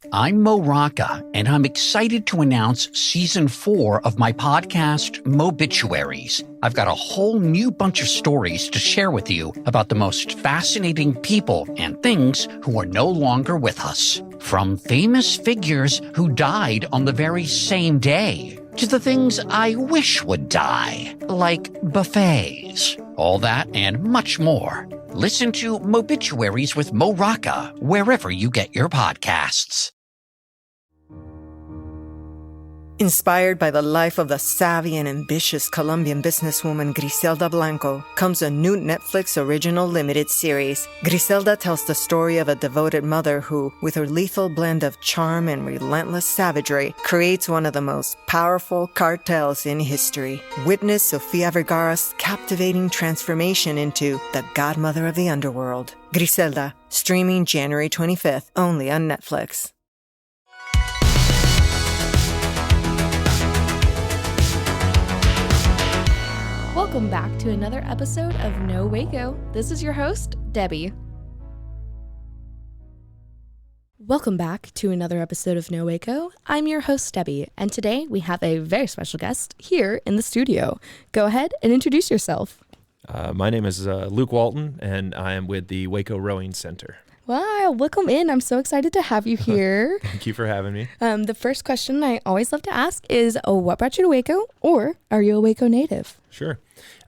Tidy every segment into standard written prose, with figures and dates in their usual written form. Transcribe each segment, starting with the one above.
I'm Mo Rocca, and I'm excited to announce Season 4 of my podcast, Mobituaries. I've got a whole new bunch of stories to share with you about the most fascinating people and things who are no longer with us. From famous figures who died on the very same day, to the things I wish would die, like buffets. All that and much more. Listen to Mobituaries with Mo Rocca wherever you get your podcasts. Inspired by the life of the savvy and ambitious Colombian businesswoman Griselda Blanco comes a new Netflix original limited series. Griselda tells the story of a devoted mother who, with her lethal blend of charm and relentless savagery, creates one of the most powerful cartels in history. Witness Sofia Vergara's captivating transformation into the godmother of the underworld. Griselda, streaming January 25th, only on Netflix. Welcome back to another episode of No Waco. This is your host, Debbie. Welcome back to another episode of No Waco. I'm your host, Debbie, and today we have a very special guest here in the studio. Go ahead and introduce yourself. My name is Luke Walton, and I am with the Waco Rowing Center. Wow, welcome in. I'm so excited to have you here. Thank you for having me. The first question I always love to ask is, what brought you to Waco, or are you a Waco native? Sure.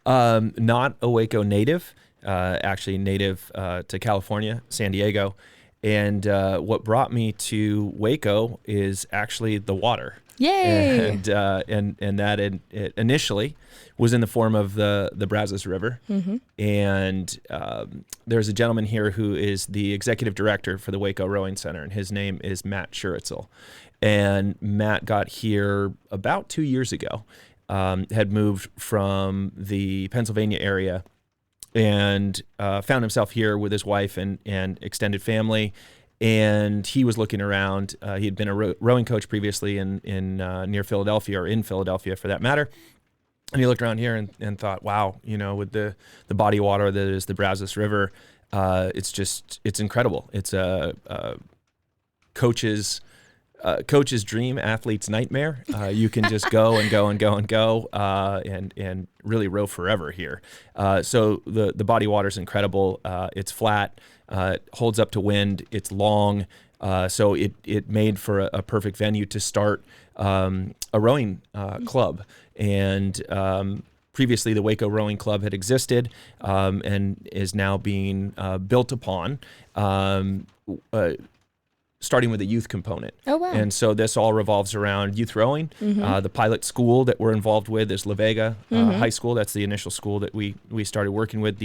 Not a Waco native, actually native to California, San Diego. And what brought me to Waco is actually the water. Yay! And that it initially was in the form of the Brazos River. Mm-hmm. And there's a gentleman here who is the executive director for the Waco Rowing Center, and his name is Matt Schuritzel. And Matt got here about 2 years ago, had moved from the Pennsylvania area, and found himself here with his wife and extended family. And he was looking around. He had been a rowing coach previously in near Philadelphia, or in Philadelphia for that matter. And he looked around here and thought, wow, with the body of water that is the Brazos River, it's incredible. It's a coach's dream, athlete's nightmare. You can just go and go and go and go and really row forever here. So the body of water is incredible. It's flat. It holds up to wind. It's long. So it made for a perfect venue to start a rowing club. And previously, the Waco Rowing Club had existed and is now being built upon, starting with a youth component. Oh, wow. And so this all revolves around youth rowing. Mm-hmm. The pilot school that we're involved with is La Vega High School. That's the initial school that we started working with.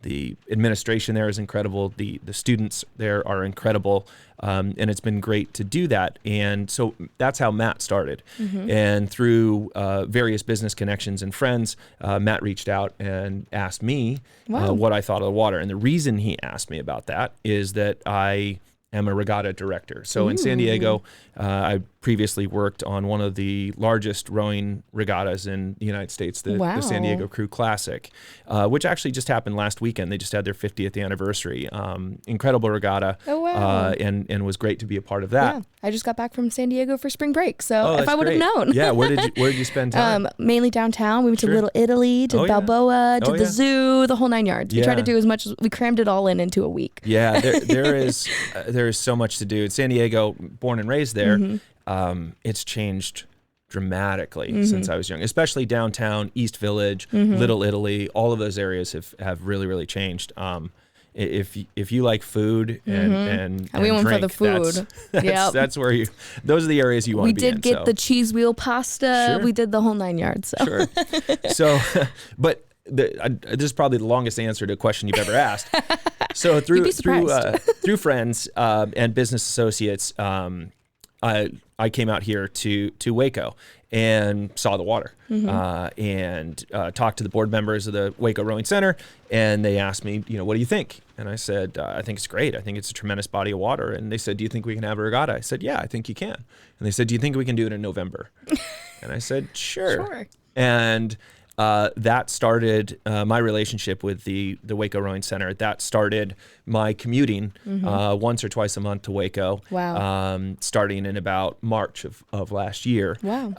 The administration there is incredible. The students there are incredible. And it's been great to do that. And so that's how Matt started. Mm-hmm. And through various business connections and friends, Matt reached out and asked me what I thought of the water. And the reason he asked me about that is that I am a regatta director. So in San Diego, I previously worked on one of the largest rowing regattas in the United States, the San Diego Crew Classic, which actually just happened last weekend. They just had their 50th anniversary. Incredible regatta. Oh, wow. And was great to be a part of that. Yeah. I just got back from San Diego for spring break, so if I would have great. known. Yeah, where did you spend time? Mainly downtown. We went to Little Italy, to Balboa, to the zoo, the whole 9 yards. We tried to do as much as we crammed it all into a week. Yeah, there is so much to do. In San Diego, born and raised there, it's changed dramatically since I was young, especially downtown, East Village, Little Italy. All of those areas have really, really changed. If you like food and we went drink, for the food. That's where those are the areas you want to be in. We did get the cheese wheel pasta. Sure. We did the whole 9 yards. So. Sure. So, but this is probably the longest answer to a question you've ever asked. So through friends and business associates, I came out here to Waco and saw the water and talked to the board members of the Waco Rowing Center, and they asked me, what do you think? And I said, I think it's great. I think it's a tremendous body of water. And they said, do you think we can have a regatta? I said, yeah, I think you can. And they said, do you think we can do it in November? And I said, sure. And that started my relationship with the Waco Rowing Center. That started my commuting once or twice a month to Waco. Wow. Starting in about March of last year. Wow.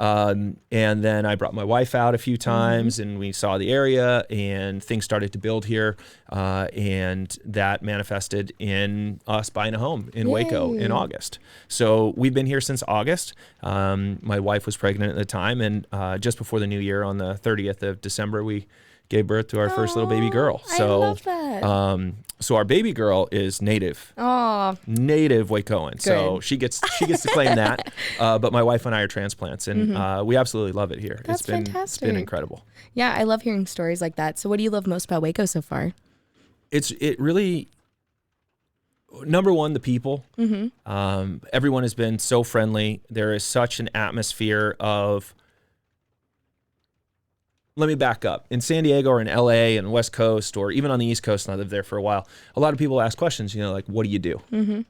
And then I brought my wife out a few times, and we saw the area, and things started to build here. And that manifested in us buying a home in Waco in August. So we've been here since August. My wife was pregnant at the time, and just before the new year, on the 30th of December, we gave birth to our first little baby girl. So, I love that. So our baby girl is native Wacoan. So she gets to claim that. But my wife and I are transplants, and we absolutely love it here. That's fantastic. It's been incredible. Yeah, I love hearing stories like that. So what do you love most about Waco so far? It really, number one, the people. Everyone has been so friendly. There is such an atmosphere of, let me back up. In San Diego or in LA and West Coast, or even on the East Coast, and I lived there for a while, a lot of people ask questions, like, what do you do?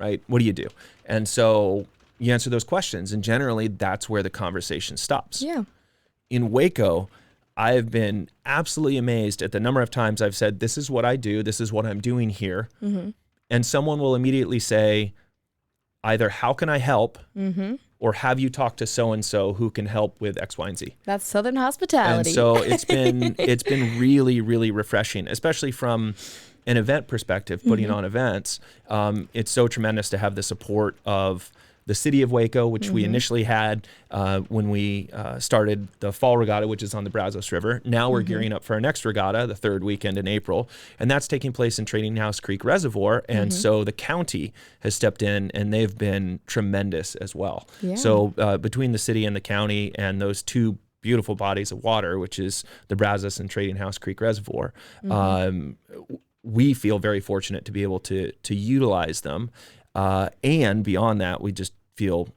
Right? What do you do? And so you answer those questions, and generally that's where the conversation stops. Yeah. In Waco, I have been absolutely amazed at the number of times I've said, this is what I do, this is what I'm doing here. And someone will immediately say, either how can I help, or have you talked to so-and-so who can help with X, Y, and Z? That's Southern hospitality. And so it's been really, really refreshing, especially from an event perspective, putting on events. It's so tremendous to have the support of the city of Waco, which we initially had when we started the fall regatta, which is on the Brazos River. Now we're gearing up for our next regatta, the third weekend in April, and that's taking place in Trading House Creek Reservoir. And so the county has stepped in, and they've been tremendous as well. Yeah. So between the city and the county and those two beautiful bodies of water, which is the Brazos and Trading House Creek Reservoir, we feel very fortunate to be able to utilize them. And beyond that, we just feel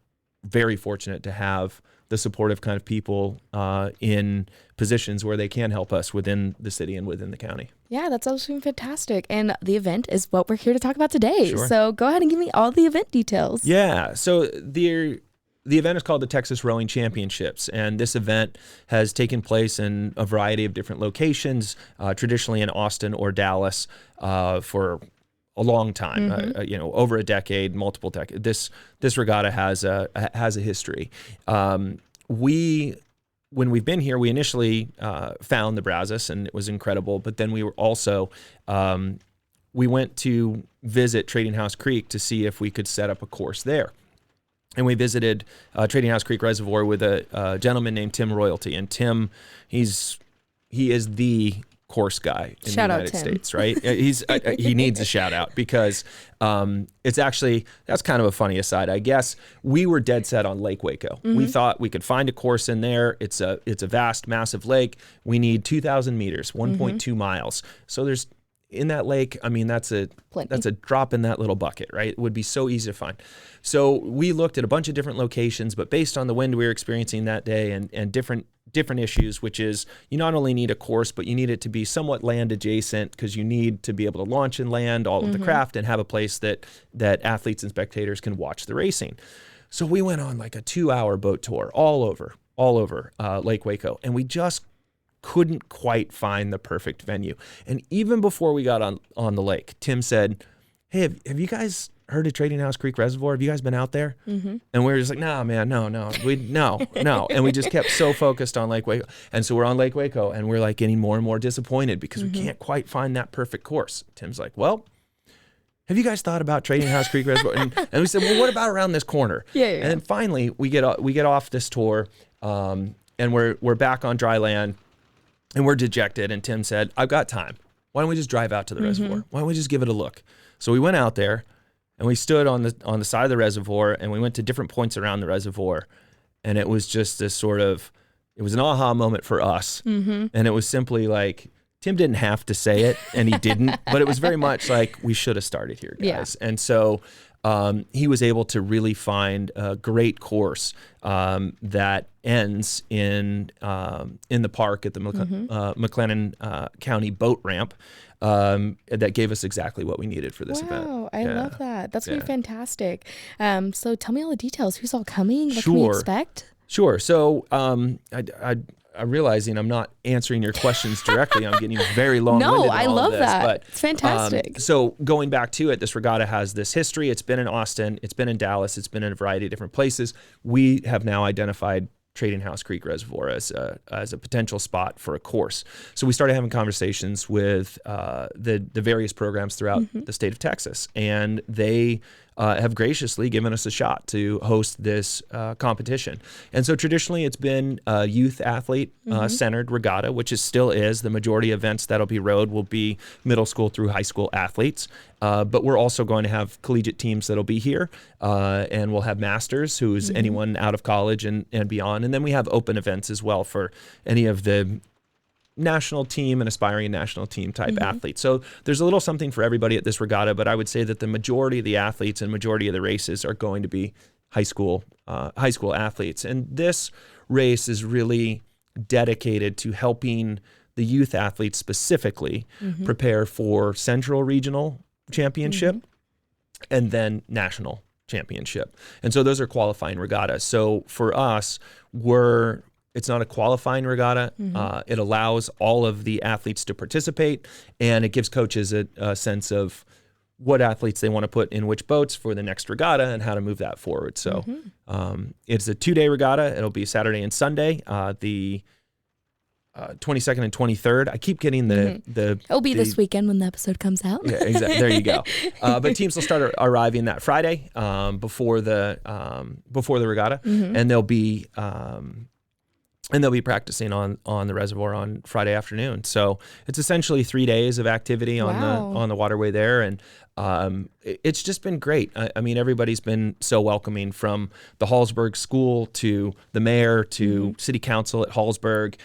very fortunate to have the supportive kind of people in positions where they can help us within the city and within the county. Yeah, that's absolutely fantastic. And the event is what we're here to talk about today. Sure. So go ahead and give me all the event details. Yeah. So the event is called the Texas Rowing Championships, and this event has taken place in a variety of different locations, traditionally in Austin or Dallas for a long time, over a decade, multiple decades. This regatta has a history. When we've been here, we initially found the Brazos, and it was incredible. But then we were also we went to visit Trading House Creek to see if we could set up a course there. And we visited Trading House Creek Reservoir with a gentleman named Tim Royalty, and Tim, he is the course guy in the United States, right? He needs a shout out because it's actually, that's kind of a funny aside, I guess. We were dead set on Lake Waco. We thought we could find a course in there. It's a vast, massive lake. We need 2,000 meters, 1.2 miles. So there's, in that lake, I mean, that's a drop in that little bucket, right? It would be so easy to find. So we looked at a bunch of different locations, but based on the wind we were experiencing that day and different issues, which is you not only need a course, but you need it to be somewhat land adjacent because you need to be able to launch and land all of the craft and have a place that athletes and spectators can watch the racing. So we went on like a 2-hour boat tour all over Lake Waco, and we just couldn't quite find the perfect venue. And even before we got on the lake, Tim said, hey, have you guys heard of Trading House Creek Reservoir? Have you guys been out there? And we were just like, nah, man, no. And we just kept so focused on Lake Waco. And so we're on Lake Waco, and we're like getting more and more disappointed because we can't quite find that perfect course. Tim's like, well, have you guys thought about Trading House Creek Reservoir? And we said, well, what about around this corner? Yeah. And then finally we get off this tour, and we're back on dry land. And we're dejected, and Tim said, I've got time. Why don't we just drive out to the reservoir? Why don't we just give it a look? So we went out there, and we stood on the side of the reservoir, and we went to different points around the reservoir, and it was just this sort of, it was an aha moment for us. And it was simply like, Tim didn't have to say it, and he didn't, but it was very much like, we should have started here, guys. Yeah. And so he was able to really find a great course that ends in the park at the McLennan County boat ramp that gave us exactly what we needed for this event. Wow, I love that. That's really fantastic. So tell me all the details. Who's all coming? What can we expect? Sure. So I I'm realizing I'm not answering your questions directly. I'm getting very long-winded. No, I love that. But, it's fantastic. So going back to it, this regatta has this history. It's been in Austin. It's been in Dallas. It's been in a variety of different places. We have now identified Trading House Creek Reservoir as a potential spot for a course. So we started having conversations with the various programs throughout the state of Texas, and they have graciously given us a shot to host this competition. And so traditionally it's been a youth athlete centered regatta, which still is. The majority of events that'll be rowed will be middle school through high school athletes. But we're also going to have collegiate teams that'll be here, and we'll have masters, who's anyone out of college and beyond. And then we have open events as well for any of the national team and aspiring national team type athletes. So there's a little something for everybody at this regatta, but I would say that the majority of the athletes and majority of the races are going to be high school athletes. And this race is really dedicated to helping the youth athletes specifically prepare for central regional championship and then national championship. And so those are qualifying regattas. So for us, it's not a qualifying regatta. It allows all of the athletes to participate, and it gives coaches a sense of what athletes they want to put in which boats for the next regatta and how to move that forward. So it's a 2-day regatta. It'll be Saturday and Sunday, the 22nd and 23rd. I keep getting the It'll be this weekend when the episode comes out. Yeah, exactly. There you go. But teams will start arriving that Friday before the regatta, and they'll be practicing on the reservoir on Friday afternoon. So it's essentially 3 days of activity on the waterway there, and it's just been great. I mean, everybody's been so welcoming, from the Hallsburg School to the mayor to city council at Hallsburg.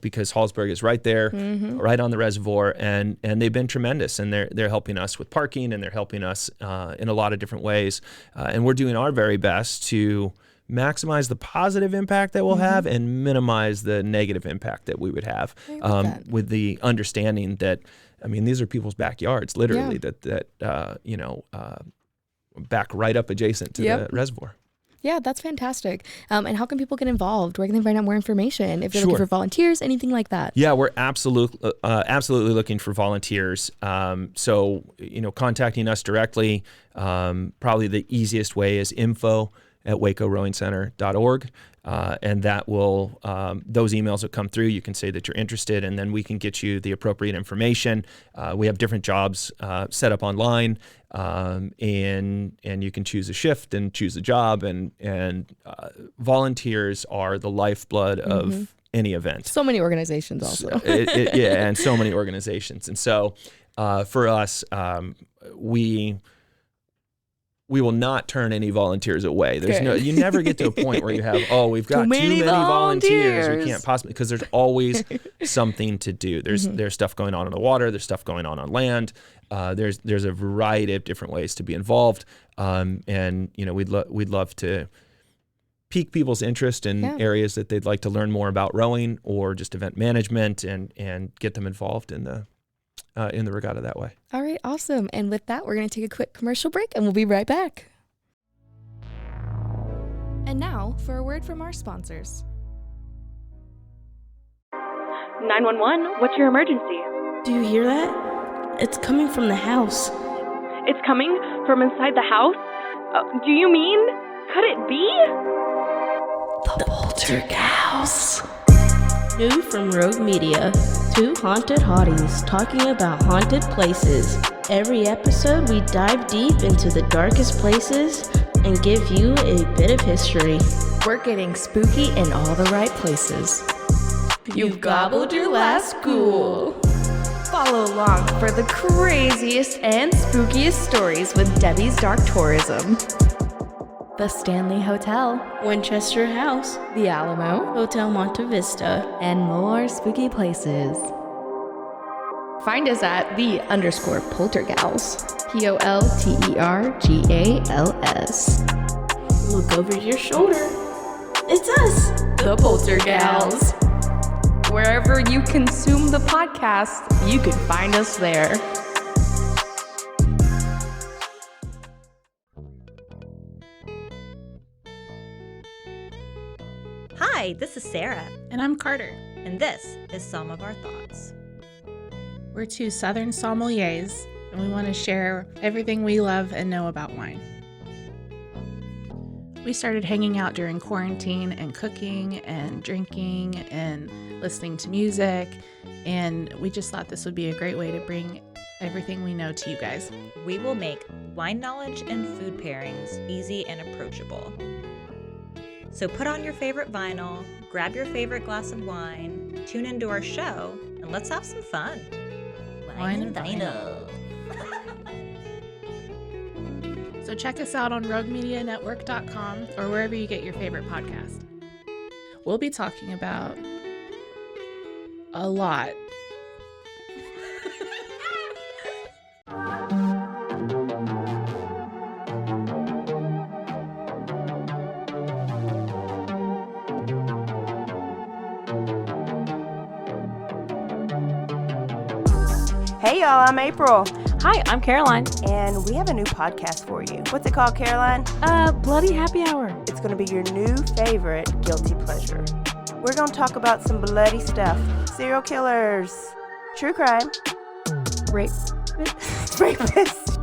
Because Hallsburg is right there, right on the reservoir, and they've been tremendous, and they're helping us with parking, and they're helping us in a lot of different ways, and we're doing our very best to maximize the positive impact that we'll have and minimize the negative impact that we would have, with the understanding that, I mean, these are people's backyards, literally, that back right up adjacent to the reservoir. Yeah, that's fantastic. And how can people get involved? Where can they find out more information? If you're looking for volunteers, anything like that? Yeah, we're absolutely looking for volunteers. So, contacting us directly, probably the easiest way is info@wacorowingcenter.org. And that will, those emails will come through. You can say that you're interested, and then we can get you the appropriate information. We have different jobs set up online, and you can choose a shift and choose a job, and volunteers are the lifeblood of any event. So many organizations also. And so many organizations. And so for us, we will not turn any volunteers away. You never get to a point where you have, we've got too many volunteers. We can't possibly, because there's always something to do. There's stuff going on the water. There's stuff going on land. There's a variety of different ways to be involved. And we'd love to pique people's interest in areas that they'd like to learn more about rowing or just event management, and get them involved in the regatta that way. All right, awesome. And with that, we're going to take a quick commercial break, and we'll be right back. And now for a word from our sponsors. 911, what's your emergency? Do you hear that? It's coming from the house. It's coming from inside the house? Do you mean, could it be? The Poltergeist. New from Rogue Media. 2 haunted hotties talking about haunted places. Every episode, we dive deep into the darkest places and give you a bit of history. We're getting spooky in all the right places. You've gobbled your last ghoul. Follow along for the craziest and spookiest stories with Debbie's Dark Tourism. The Stanley Hotel, Winchester House, the Alamo, Hotel Monte Vista, and more spooky places. Find us at _Poltergals, POLTERGALS. Look over your shoulder. It's us, the Poltergals. Wherever you consume the podcast, you can find us there. Hi, this is Sarah. And I'm Carter. And this is Some of Our Thoughts. We're two Southern sommeliers, and we want to share everything we love and know about wine. We started hanging out during quarantine and cooking and drinking and listening to music, and we just thought this would be a great way to bring everything we know to you guys. We will make wine knowledge and food pairings easy and approachable. So put on your favorite vinyl, grab your favorite glass of wine, tune into our show, and let's have some fun. Wine and vinyl. So check us out on roguemedianetwork.com or wherever you get your favorite podcast. We'll be talking about a lot. Hey y'all, I'm April, Hi, I'm Caroline. and we have a new podcast for you. What's it called, Caroline? Bloody Happy Hour. It's going to be your new favorite guilty pleasure. We're going to talk about some bloody stuff. Serial killers, true crime, Rape. rapists.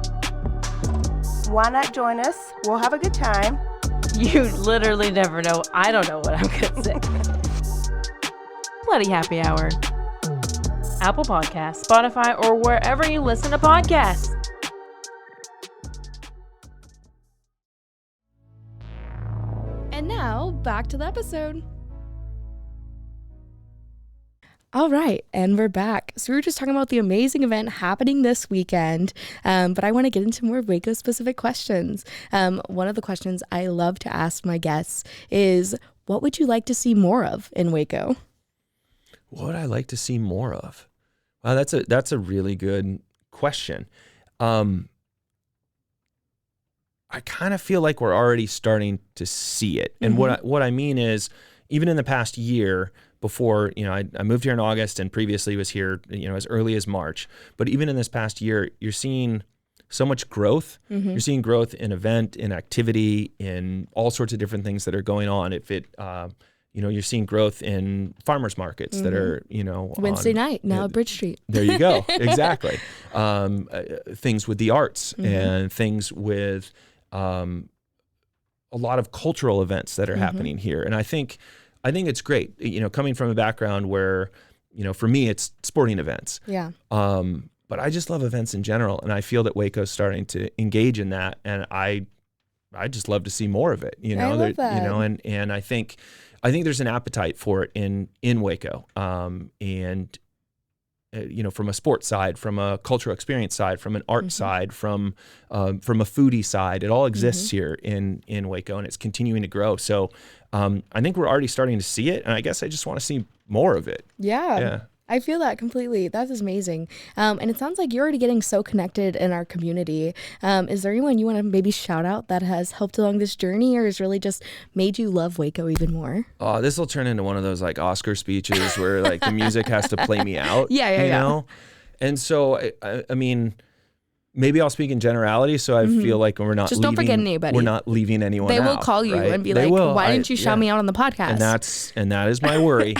Why not join us? We'll have a good time. You literally never know. I don't know what I'm going to say. Bloody Happy Hour. Apple Podcasts, Spotify, or wherever you listen to podcasts. And now, back to the episode. All right, and we're back. So we were just talking about the amazing event happening this weekend, but I want to get into more Waco-specific questions. One of the questions I love to ask my guests is, what would you like to see more of in Waco? What would I like to see more of? Wow, that's a really good question. I kind of feel like we're already starting to see it. And what I mean is, even in the past year, before, I moved here in August and previously was here, as early as March. But even in this past year, you're seeing so much growth. You're seeing growth in event, in activity, in all sorts of different things that are going on. You're seeing growth in farmers markets that are, Wednesday night, now at Bridge Street. There you go. Exactly. Things with the arts and things with a lot of cultural events that are happening here. And I think it's great, coming from a background where, for me, it's sporting events. Yeah. But I just love events in general. And I feel that Waco's starting to engage in that. And I just love to see more of it, I love that. And I think there's an appetite for it in Waco. From a sports side, from a cultural experience side, from an art side, from a foodie side, it all exists here in Waco, and it's continuing to grow. So I think we're already starting to see it, and I guess I just want to see more of it. Yeah. I feel that completely. That is amazing. And it sounds like you're already getting so connected in our community. Is there anyone you want to maybe shout out that has helped along this journey or has really just made you love Waco even more? Oh, this will turn into one of those like Oscar speeches where like the music has to play me out. Yeah. And so, I mean, maybe I'll speak in generality, so I feel like we're not just don't forget anybody. We're not leaving anyone They out. will call you right? and be they like, will. why didn't you shout me out on the podcast? And that is my worry.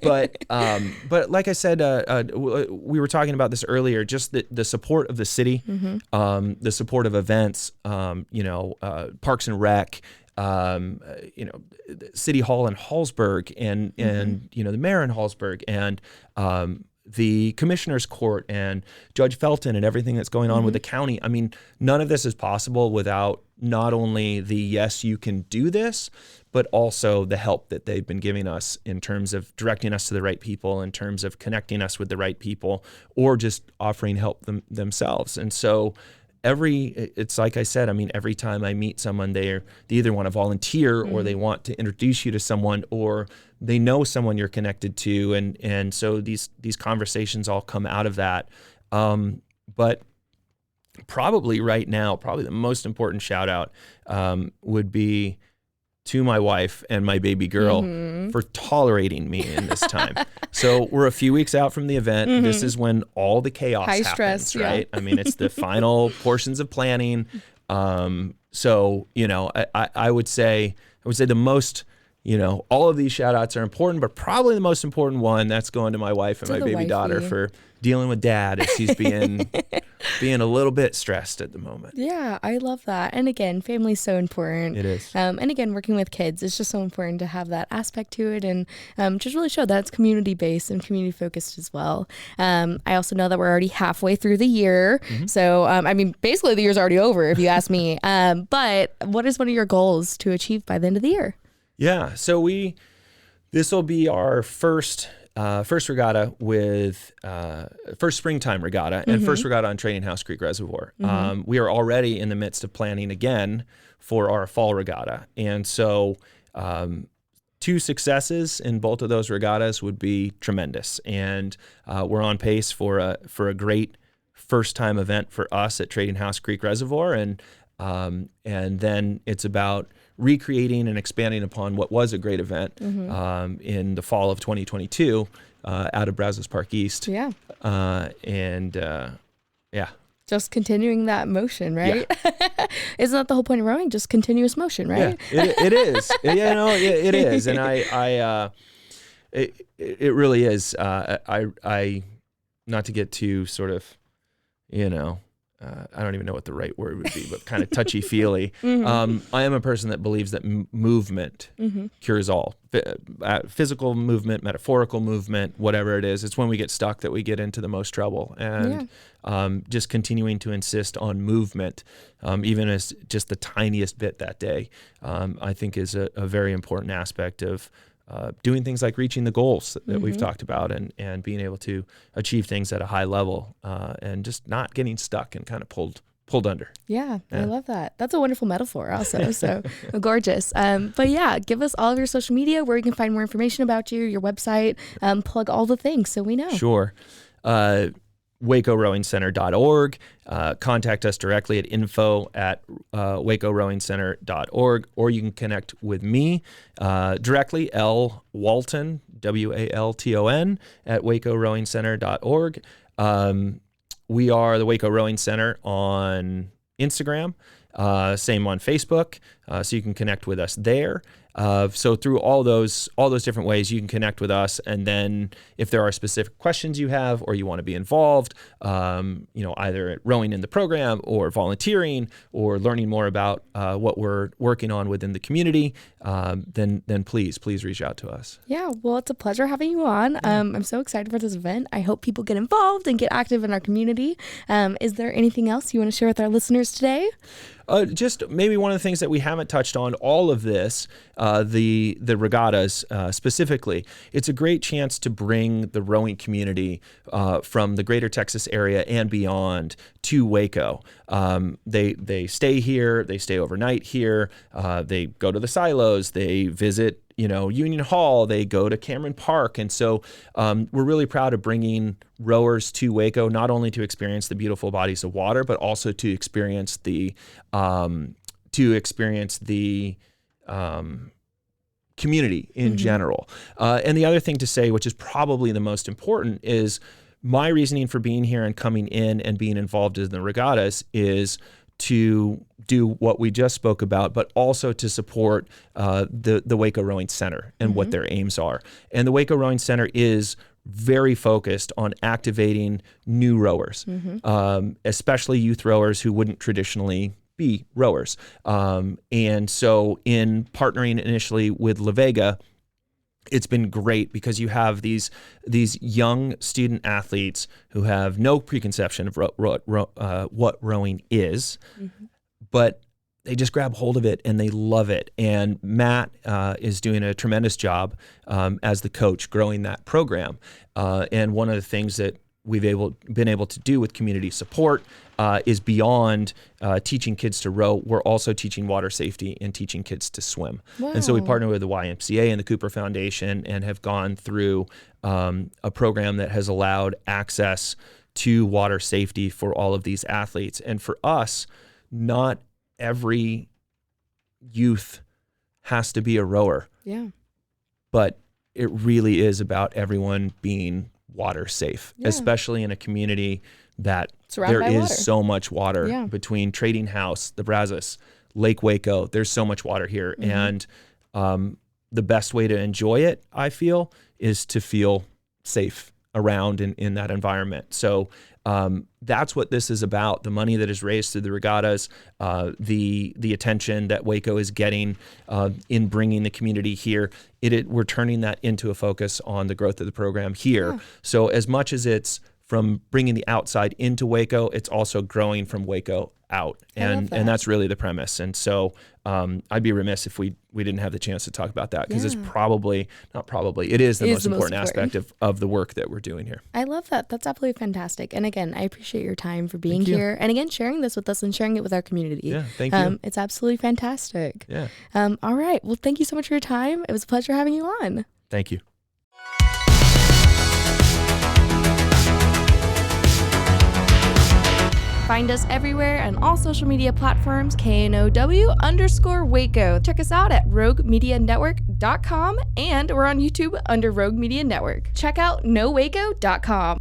But like I said, we were talking about this earlier, just the support of the city, the support of events, Parks and Rec, City Hall in Hallsburg and the mayor in Hallsburg and the commissioner's court and Judge Felton and everything that's going on with the county. I mean, none of this is possible without not only the yes, you can do this, but also the help that they've been giving us in terms of directing us to the right people, in terms of connecting us with the right people, or just offering help themselves. And so it's like I said, I mean, every time I meet someone, they either want to volunteer or they want to introduce you to someone, or they know someone you're connected to. And so these conversations all come out of that. But probably right now, the most important shout out would be to my wife and my baby girl for tolerating me in this time. So we're a few weeks out from the event. This is when all the chaos happens, stress, right? I mean, it's the final portions of planning. So, I would say the most all of these shout outs are important, but probably the most important one, that's going to my wife and my baby daughter for dealing with dad as he's being a little bit stressed at the moment. Yeah, I love that. And again, family's so important. It is. And again, working with kids is just so important to have that aspect to it, and just really show that it's community based and community focused as well. I also know that we're already halfway through the year. So, basically the year's already over if you ask me. But what is one of your goals to achieve by the end of the year? Yeah, so this will be our first regatta first springtime regatta and first regatta on Trading House Creek Reservoir. We are already in the midst of planning again for our fall regatta, and so 2 successes in both of those regattas would be tremendous, and we're on pace for a great first time event for us at Trading House Creek Reservoir, and then it's about recreating and expanding upon what was a great event in the fall of 2022 out of Brazos Park East. Yeah. Just continuing that motion, right? Yeah. Isn't that the whole point of rowing? Just continuous motion, right? Yeah, it is. It is. And it really is. I not to get too sort of, I don't even know what the right word would be, but kind of touchy-feely. I am a person that believes that movement cures all. Physical movement, metaphorical movement, whatever it is. It's when we get stuck that we get into the most trouble. And just continuing to insist on movement, even as just the tiniest bit that day, I think is a very important aspect of doing things like reaching the goals that we've talked about, and being able to achieve things at a high level, and just not getting stuck and kind of pulled under. Yeah, I love that. That's a wonderful metaphor also. So gorgeous. But yeah, give us all of your social media where you can find more information about you, your website, plug all the things so we know. Sure. Waco-rowing-center.org. Contact us directly at info@waco-rowing-center.org, or you can connect with me directly, Walton, Walton, at waco-rowing-center.org. We are the Waco Rowing Center on Instagram, same on Facebook, so you can connect with us there. So through all those different ways, you can connect with us. And then if there are specific questions you have, or you want to be involved, either at rowing in the program or volunteering or learning more about what we're working on within the community, then please reach out to us. Yeah, well, it's a pleasure having you on. I'm so excited for this event. I hope people get involved and get active in our community. Is there anything else you want to share with our listeners today? Just maybe one of the things that we haven't touched on, all of this, the regattas specifically, it's a great chance to bring the rowing community from the greater Texas area and beyond to Waco. They stay here, they stay overnight here, they go to the silos, they visit Union Hall, they go to Cameron Park. And so we're really proud of bringing rowers to Waco, not only to experience the beautiful bodies of water, but also to experience the community in general. And the other thing to say, which is probably the most important, is my reasoning for being here and coming in and being involved in the regattas is to do what we just spoke about, but also to support the Waco Rowing Center and what their aims are. And the Waco Rowing Center is very focused on activating new rowers, especially youth rowers who wouldn't traditionally be rowers. And so in partnering initially with La Vega, it's been great because you have these young student athletes who have no preconception of what rowing is, but they just grab hold of it and they love it. And Matt is doing a tremendous job as the coach growing that program. And one of the things that we've been able to do with community support is beyond teaching kids to row, we're also teaching water safety and teaching kids to swim. Wow. And so we partner with the YMCA and the Cooper Foundation and have gone through a program that has allowed access to water safety for all of these athletes. And for us, not every youth has to be a rower. Yeah. But it really is about everyone being water safe, especially in a community that there is so much water between Trading House, the Brazos, Lake Waco. There's so much water here. And the best way to enjoy it, I feel, is to feel safe around in that environment. So that's what this is about. The money that is raised through the regattas, the attention that Waco is getting in bringing the community here, we're turning that into a focus on the growth of the program here. Yeah. So as much as it's from bringing the outside into Waco, it's also growing from Waco out. And that's really the premise. And so I'd be remiss if we didn't have the chance to talk about that, because it's it is the most important aspect of the work that we're doing here. I love that. That's absolutely fantastic. And again, I appreciate your time for being here and again, sharing this with us and sharing it with our community. Yeah, thank you. It's absolutely fantastic. Yeah. All right. Well, thank you so much for your time. It was a pleasure having you on. Thank you. Find us everywhere on all social media platforms, KNOW_Waco. Check us out at roguemedianetwork.com, and we're on YouTube under Rogue Media Network. Check out nowaco.com.